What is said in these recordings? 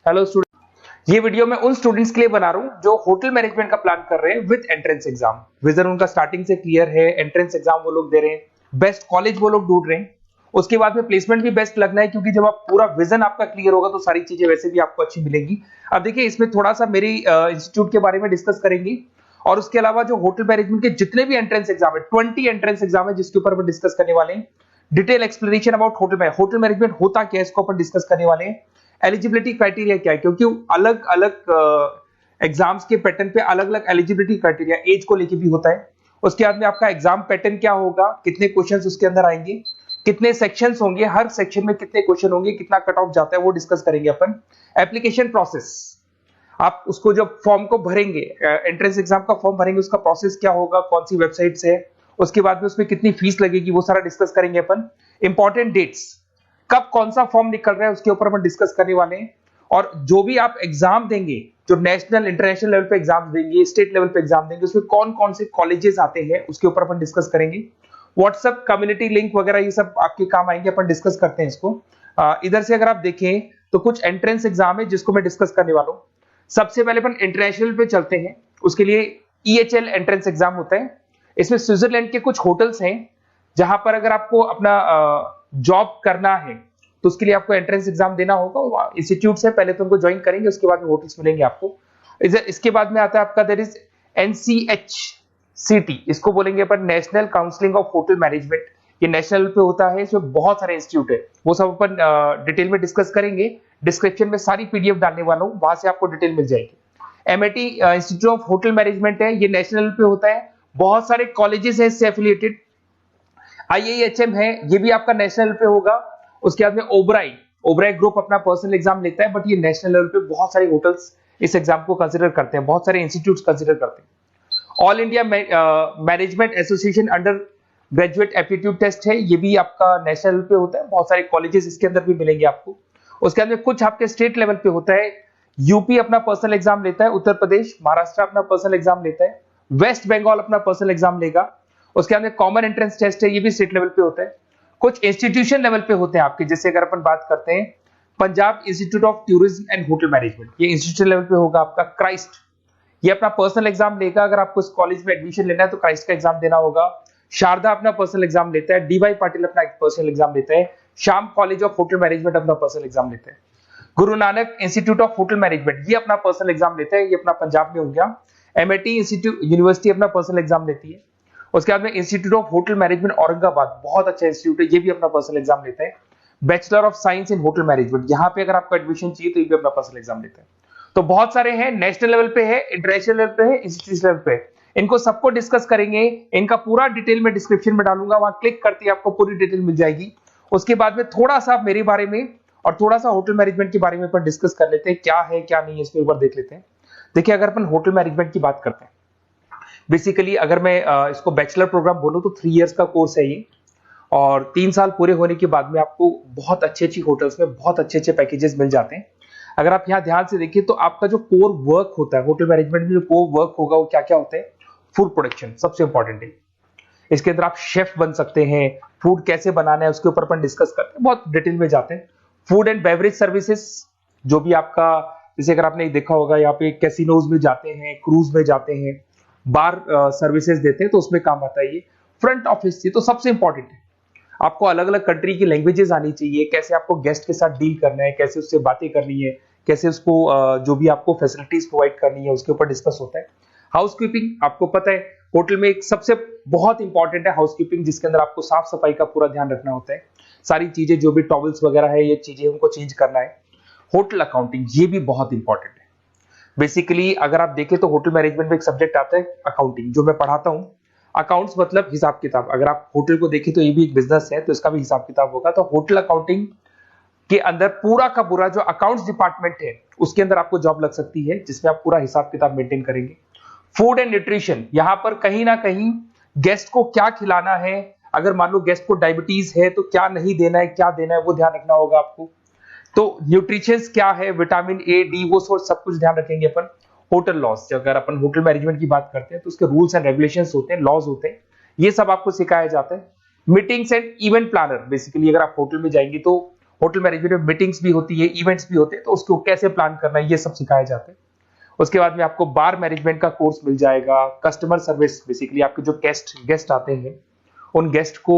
Hello student, ये video मैं उन स्टूडेंट्स के लिए बना रहा हूं जो होटल मैनेजमेंट का प्लान कर रहे हैं विद एंट्रेंस एग्जाम। विजन उनका स्टार्टिंग से क्लियर है, एंट्रेंस एग्जाम वो लोग दे रहे हैं, बेस्ट कॉलेज वो लोग ढूंढ रहे हैं, उसके बाद में प्लेसमेंट भी बेस्ट लगना है, क्योंकि जब आप पूरा विजन आपका क्लियर होगा तो सारी चीजें वैसे भी आपको अच्छी मिलेंगी। अब देखिए, इसमें थोड़ा सा मेरी इंस्टीट्यूट के बारे में डिस्कस करेंगे और उसके अलावा जो होटल मैनेजमेंट के जितने भी एंट्रेंस एग्जाम है, 20 एंट्रेंस एग्जाम है जिसके ऊपर अपन डिस्कस करने वाले हैं। Detail explanation about hotel management होता क्या है, इसको अपन डिस्कस करने वाले हैं। एलिजिबिलिटी क्राइटेरिया क्या है, क्योंकि अलग अलग एग्जाम्स के पैटर्न पे अलग अलग एलिजिबिलिटी क्राइटेरिया एज को लेके भी होता है। उसके बाद में आपका एग्जाम पैटर्न क्या होगा, कितने क्वेश्चंस उसके अंदर आएंगे, कितने सेक्शंस होंगे, हर सेक्शन में कितने क्वेश्चन होंगे, कितना कट ऑफ जाता है, वो डिस्कस करेंगे अपन। एप्लीकेशन प्रोसेस, आप उसको जब फॉर्म को भरेंगे, एंट्रेंस एग्जाम का फॉर्म भरेंगे, उसका प्रोसेस क्या होगा, कौन सी वेबसाइट से है, उसके बाद में उसमें कितनी फीस लगेगी, वो सारा डिस्कस करेंगे अपन। इंपॉर्टेंट डेट्स, कब कौन सा फॉर्म निकल रहा है उसके ऊपर अपन डिस्कस करने वाले हैं। और जो भी आप एग्जाम देंगे, जो नेशनल इंटरनेशनल लेवल पे एग्जाम देंगे, स्टेट लेवल पे एग्जाम देंगे, उसमें कौन कौन से कॉलेजेस आते हैं उसके ऊपर अपन डिस्कस करेंगे। व्हाट्सएप कम्युनिटी लिंक वगैरह ये सब आपके काम आएंगे, अपन डिस्कस करते हैं इसको। इधर से अगर आप देखें तो कुछ एंट्रेंस एग्जाम है जिसको मैं डिस्कस करने वाला हूं। सबसे पहले अपन इंटरनेशनल पे चलते हैं, उसके लिए EHL एंट्रेंस एग्जाम होता है। इसमें स्विट्जरलैंड के कुछ होटल्स हैं जहां पर अगर आपको अपना जॉब करना है तो उसके लिए आपको एंट्रेंस एग्जाम देना होगा। इंस्टीट्यूट से पहले तो उनको ज्वाइन करेंगे, उसके बाद में होटल्स मिलेंगे आपको। इसके बाद में आता है आपका देयर इज NCHCT, इसको बोलेंगे अपन national counselling of hotel management. ये नेशनल पे होता है, इसमें बहुत सारे इंस्टीट्यूट है, वो सब अपन डिटेल में डिस्कस करेंगे। डिस्क्रिप्शन में सारी PDF डालने वाला हूँ, वहां से आपको डिटेल मिल जाएगी। MIT institute of hotel management है, ये नेशनल पे होता है, बहुत सारे कॉलेजेस है इससे एफिलिएटेड। IIHM है, ये भी आपका नेशनल पे होगा। उसके बाद में ओबराई ग्रुप अपना पर्सनल एग्जाम लेता है, बट ये नेशनल लेवल पे बहुत सारे होटल्स इस एग्जाम को कंसीडर करते हैं, बहुत सारे इंस्टीट्यूट्स कंसीडर करते हैं। All India management association under graduate aptitude test है, ये भी आपका नेशनल लेवल पे होता है, बहुत सारे कॉलेजेस इसके अंदर भी मिलेंगे आपको। उसके बाद में कुछ आपके स्टेट लेवल पे होता है। यूपी अपना पर्सनल एग्जाम लेता है, उत्तर प्रदेश, महाराष्ट्र अपना पर्सनल एग्जाम लेता है, वेस्ट बंगाल अपना पर्सनल एग्जाम लेगा। उसके बाद में कॉमन एंट्रेंस टेस्ट है, ये भी स्टेट लेवल पे होता है। कुछ इंस्टीट्यूशन लेवल पे होते हैं आपके, जैसे अगर अपन बात करते हैं Punjab institute of tourism and hotel management, ये इंस्टीट्यूशन लेवल पे होगा आपका। क्राइस्ट, ये अपना पर्सनल एग्जाम लेगा, अगर आपको इस कॉलेज में एडमिशन लेना है तो क्राइस्ट का एग्जाम देना होगा। शारदा अपना पर्सनल एग्जाम लेता है, DY पाटिल अपना पर्सनल एग्जाम लेता है, Shyam college of hotel management अपना पर्सनल एग्जाम लेता है। Guru Nanak institute of hotel management, ये अपना पर्सनल एग्जाम लेता है, ये अपना पंजाब में हो गया। MIT इंस्टीट्यूट यूनिवर्सिटी अपना पर्सनल एग्जाम लेती है। उसके बाद में institute of hotel management Aurangabad, बहुत अच्छा इंस्टीट्यूट है, ये भी अपना पर्सनल एग्जाम लेता है। Bachelor of science in hotel management, यहाँ पे अगर आपको एडमिशन चाहिए तो ये भी अपना पर्सनल एग्जाम लेता है। तो बहुत सारे हैं, नेशनल लेवल पे है, इंटरनेशनल लेवल पे है, इंस्टीट्यूशन लेवल पे है। इनको सबको डिस्कस करेंगे, इनका पूरा डिटेल में डिस्क्रिप्शन में डालूंगा, वहां क्लिक करते ही आपको पूरी डिटेल मिल जाएगी। उसके बाद में थोड़ा सा मेरे बारे में और थोड़ा सा होटल मैनेजमेंट के बारे में पर डिस्कस कर लेते हैं, क्या है क्या नहीं है, इसके ऊपर देख लेते हैं। देखिए, अगर अपन होटल मैनेजमेंट की बात करते हैं, बेसिकली अगर मैं इसको बैचलर प्रोग्राम बोलूं तो 3 इयर्स का कोर्स है ये, और 3 साल पूरे होने के बाद में आपको बहुत अच्छी होटल्स में बहुत अच्छे पैकेजेस मिल जाते हैं। अगर आप यहाँ ध्यान से देखिए तो आपका जो कोर वर्क होता है होटल मैनेजमेंट में, जो कोर वर्क होगा वो क्या क्या होता है। फूड प्रोडक्शन सबसे इंपॉर्टेंट है, इसके अंदर आप शेफ बन सकते हैं, फूड कैसे बनाना है उसके ऊपर अपन डिस्कस करते हैं, बहुत डिटेल में जाते हैं। फूड एंड बेवरेज सर्विसेज, जो भी आपका, जैसे अगर आपने देखा होगा यहाँ पे कैसीनोज में जाते हैं, क्रूज में जाते हैं, बार सर्विसेज देते हैं, तो उसमें काम आता है ये। फ्रंट ऑफिस, ये तो सबसे इंपॉर्टेंट है, आपको अलग अलग कंट्री की लैंग्वेजेस आनी चाहिए, कैसे आपको गेस्ट के साथ डील करना है, कैसे उससे बातें करनी है, कैसे उसको जो भी आपको फैसिलिटीज प्रोवाइड करनी है उसके ऊपर डिस्कस होता है। हाउसकीपिंग, आपको पता है होटल में एक सबसे बहुत इंपॉर्टेंट है हाउसकीपिंग, जिसके अंदर आपको साफ सफाई का पूरा ध्यान रखना होता है, सारी चीजें जो भी टॉवल्स वगैरह है ये चीजें उनको चेंज करना है। होटल अकाउंटिंग, ये भी बहुत इंपॉर्टेंट है। बेसिकली अगर आप देखें तो होटल मैनेजमेंट में एक सब्जेक्ट आता है अकाउंटिंग, जो मैं पढ़ाता हूँ। अकाउंट्स मतलब हिसाब किताब, अगर आप होटल को देखें तो ये भी एक बिजनेस है, तो इसका भी हिसाब किताब होगा। तो होटल अकाउंटिंग के अंदर पूरा का पूरा जो अकाउंट्स डिपार्टमेंट है उसके अंदर आपको जॉब लग सकती है, जिसमें आप पूरा हिसाब किताब मेंटेन करेंगे। फूड एंड न्यूट्रिशन, यहाँ पर कहीं ना कहीं गेस्ट को क्या खिलाना है, अगर मान लो गेस्ट को डायबिटीज है तो क्या नहीं देना है, क्या देना है, वो ध्यान रखना होगा आपको। तो न्यूट्रिशन क्या है, विटामिन A, D, वो सब कुछ ध्यान रखेंगे अपन। होटल लॉज, अगर अपन होटल मैनेजमेंट की बात करते हैं तो उसके रूल्स एंड रेगुलेशंस होते हैं, लॉज होते हैं, ये सब आपको सिखाया जाता है। Meetings and event planner, basically अगर आप होटल में जाएंगे तो होटल मैनेजमेंट में मीटिंग्स भी होती है, इवेंट्स भी होते हैं, तो उसको कैसे प्लान करना है ये सब सिखाया जाता है। उसके बाद में आपको बार मैनेजमेंट का कोर्स मिल जाएगा। कस्टमर सर्विस, बेसिकली आपके जो गेस्ट आते हैं उन गेस्ट को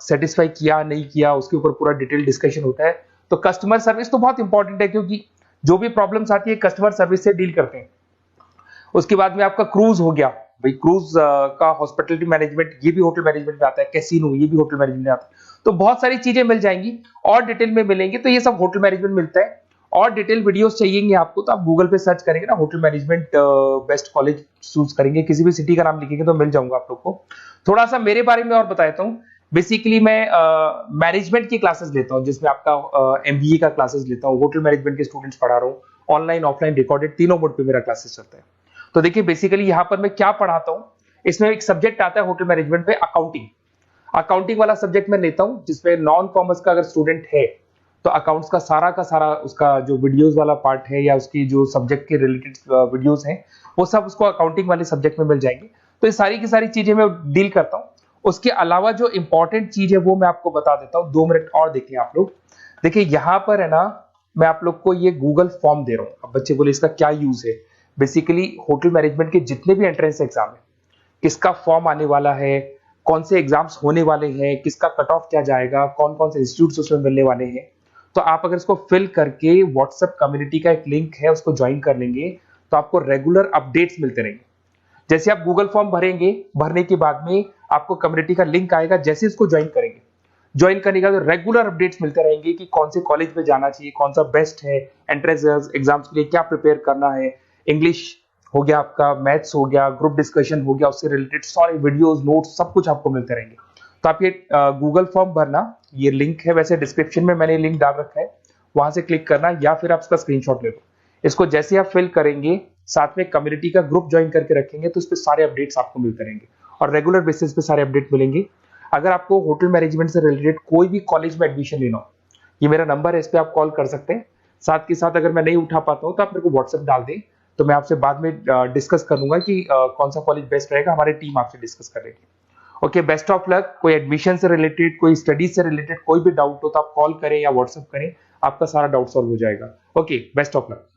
सेटिस्फाई किया नहीं किया उसके ऊपर पूरा डिटेल डिस्कशन होता है। तो कस्टमर सर्विस तो बहुत इंपॉर्टेंट है, क्योंकि जो भी प्रॉब्लम्स आती है कस्टमर सर्विस से डील करते हैं। उसके बाद में आपका क्रूज हो गया, भाई क्रूज का हॉस्पिटलिटी मैनेजमेंट ये भी होटल मैनेजमेंट में आता है, कैसीनो ये भी होटल मैनेजमेंट में आता है। तो बहुत सारी चीजें मिल जाएंगी और डिटेल में मिलेंगी, तो ये सब होटल मैनेजमेंट मिलता है। और डिटेल वीडियोस चाहिए आपको तो आप गूगल पे सर्च करेंगे ना, hotel management best college choose करेंगे, किसी भी सिटी का नाम लिखेंगे तो मिल जाऊंगा आप लोग को। थोड़ा सा मेरे बारे में और बताता हूँ। बेसिकली मैं मैनेजमेंट की क्लासेस लेता हूँ, जिसमें आपका एमबीए का क्लासेस लेता हूँ, होटल मैनेजमेंट के स्टूडेंट्स पढ़ा रहा हूँ, ऑनलाइन ऑफलाइन रिकॉर्डेड तीनों मोड पे मेरा क्लासेस चलता है। तो देखिए बेसिकली यहाँ पर मैं क्या पढ़ाता हूँ, इसमें एक सब्जेक्ट आता है होटल मैनेजमेंट में अकाउंटिंग। अकाउंटिंग वाला सब्जेक्ट मैं लेता हूँ, जिसमें नॉन कॉमर्स का अगर स्टूडेंट है तो अकाउंट्स का सारा उसका जो वीडियोस वाला पार्ट है या उसकी जो सब्जेक्ट के रिलेटेड वीडियोस हैं वो सब उसको अकाउंटिंग वाले सब्जेक्ट में मिल जाएंगे। तो ये सारी की सारी चीजें मैं डील करता हूँ। उसके अलावा जो इंपॉर्टेंट चीज है वो मैं आपको बता देता हूँ। 2 मिनट और देखिए आप लोग। देखिए यहाँ पर है ना, मैं आप लोग को ये गूगल फॉर्म दे रहा हूँ। अब बच्चे बोले इसका क्या यूज है। बेसिकली होटल मैनेजमेंट के जितने भी एंट्रेंस एग्जाम है, किसका फॉर्म आने वाला है, कौन से एग्जाम्स होने वाले हैं, किसका कट ऑफ क्या जाएगा, कौन कौन से इंस्टीट्यूट उसमें मिलने वाले हैं, तो आप अगर इसको फिल करके व्हाट्सएप कम्युनिटी का एक लिंक है उसको ज्वाइन कर लेंगे तो आपको रेगुलर अपडेट्स मिलते रहेंगे। जैसे आप गूगल फॉर्म भरेंगे, भरने के बाद में आपको कम्युनिटी का लिंक आएगा, जैसे इसको ज्वाइन करेंगे, ज्वाइन करने के बाद रेगुलर अपडेट्स मिलते रहेंगे कि कौन से कॉलेज में जाना चाहिए, कौन सा बेस्ट है, एंट्रेंस एग्जाम्स के लिए क्या प्रिपेयर करना है, इंग्लिश हो गया आपका, मैथ्स हो गया, ग्रुप डिस्कशन हो गया, उससे रिलेटेड सारे वीडियोस नोट्स सब कुछ आपको मिलते रहेंगे। तो आप ये गूगल फॉर्म भरना, ये लिंक है वैसे डिस्क्रिप्शन में मैंने लिंक डाल रखा है, वहां से क्लिक करना या फिर आप इसका स्क्रीनशॉट ले लो। इसको जैसे आप फिल करेंगे साथ में कम्युनिटी का ग्रुप ज्वाइन करके रखेंगे तो इस पे सारे अपडेट्स आपको मिलते रहेंगे और रेगुलर बेसिस पे सारे अपडेट मिलेंगे। अगर आपको होटल मैनेजमेंट से रिलेटेड कोई भी कॉलेज में एडमिशन लेना हो, ये मेरा नंबर है, इस पे आप कॉल कर सकते हैं। साथ के साथ अगर मैं नहीं उठा पाता हूँ तो आप मेरे को व्हाट्सएप डाल दें, तो मैं आपसे बाद में डिस्कस कर लूंगा कि कौन सा कॉलेज बेस्ट रहेगा, हमारी टीम आपसे डिस्कस करेगी। Okay, best of luck. कोई एडमिशन से रिलेटेड, कोई स्टडीज से रिलेटेड कोई भी डाउट हो तो आप कॉल करें या व्हाट्सएप करें, आपका सारा डाउट सॉल्व हो जाएगा। Okay, best of luck.